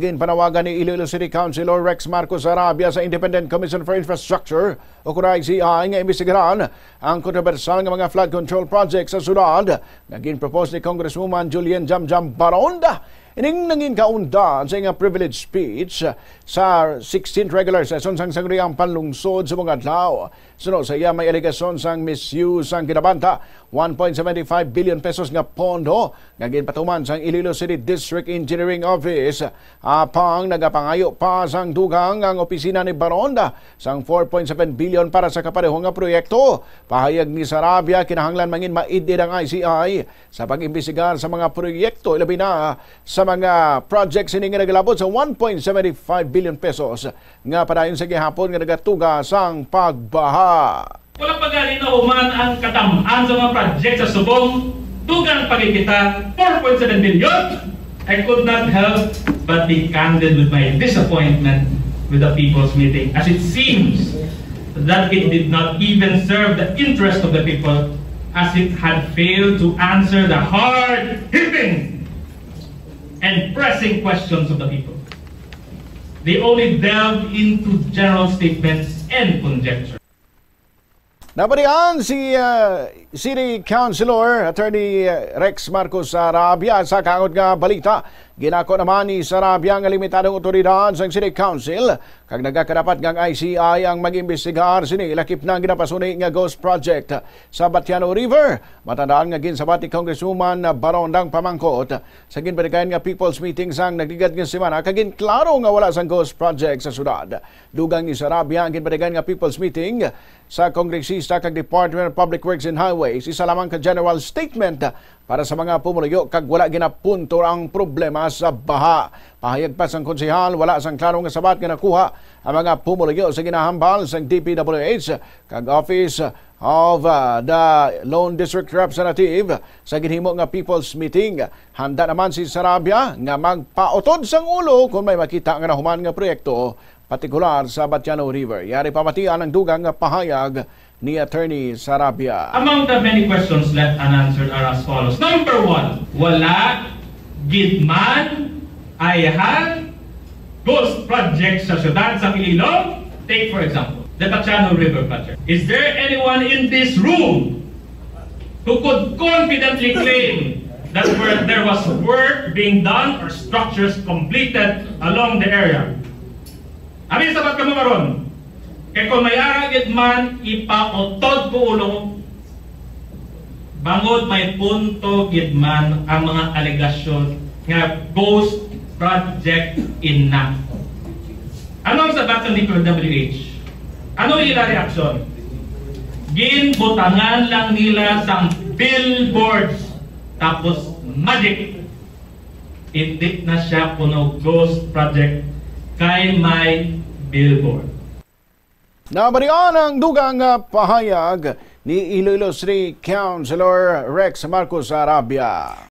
Panawagan ni Iloilo City Councilor Rex Marcos Arabia sa Independent Commission for Infrastructure o ICI nga imbestigaran ang kontrobersal nga mga flood control projects sa syudad. Naging propose ni Congresswoman Julian Jamjam Baronda. Ining nangin kaundan sa nga privilege speech sa 16th regular session sang sangguniang panlungsod sa mga adlaw. Sunod sa iya may alegasyon sang misuse sang kinabanta 1.75 billion pesos nga pondo nga ginpatuman sang Iloilo City District Engineering Office. Apang nagapangayo pa sang dugang ang opisina ni Baronda sang 4.7 billion para sa kaparehong nga proyekto. Pahayag ni Sarabia kinahanglan mangin maidid ang ICI sa pag-imbestigar sa mga proyekto ilabi na sa mga projects ini nga naglabot sa 1.75 billion pesos nga padayon sa gihapon nga nagatuga sang pagbaha. Walang pagaling na human ang katamaan sa mga project sa Subong. Tugang pagkikita, 4.7 billion. I could not help but be candid with my disappointment with the people's meeting, as it seems that it did not even serve the interest of the people, as it had failed to answer the hard-hitting and pressing questions of the people. They only delved into general statements and conjecture. Nabalian si City Councilor Attorney Rex Marcos Arabia sa kaangod nga balita. Ginako naman ni Sarabia nga limitadong otoridad sa City Council kag nagakadapat ngang ICI ang mag-imbestigar sini lakip na ginapasuni nga ghost project sa Batiano River. Matandaan nga ginsabat ni Congresswoman Barondang pamangkot sa ginbalikan nga people's meeting sang nagligad nga semana kag ginklaro nga wala sang ghost project sa syudad. Dugang ni Sarabia ang ginbalikan nga people's meeting sa kongresista kag Department of Public Works and Highways isa lamang ka general statement para sa mga pumuluyo kag wala ginapunto ang problema sa baha. Pahayag pa sang konsehal wala sang klaro nga sabat nga nakuha ang mga pumuluyo sa ginahambal sang DPWH kag Office of the Lone District Representative sa ginhimo nga people's meeting. Handa naman si Sarabia nga magpautod sang ulo kung may makita nga nahuman nga proyekto partikular sa Batiano River. Yari pamatian ang dugang nga pahayag ni Attorney Sarabia. Among the many questions left unanswered are as follows. Number 1, wala gidman ayahan ghost project sa syudad sa Iloilo. Take for example, the Batiano River project. Is there anyone in this room who could confidently claim that there was work being done or structures completed along the area? Abi sabat ka mo karon? Kaya kung may aragid man, ipautod ko ulo, bangod may punto gidman ang mga alegasyon nga ghost project enough. Ano ang sabat ng DPWH? Ano ila reaksyon? Ginbutangan lang nila sa billboards, tapos magic. Itik na siya kuno ghost project kay may billboard. Nabalian ang dugang pahayag ni Iloilo City Councilor Rex Marcos Arabia.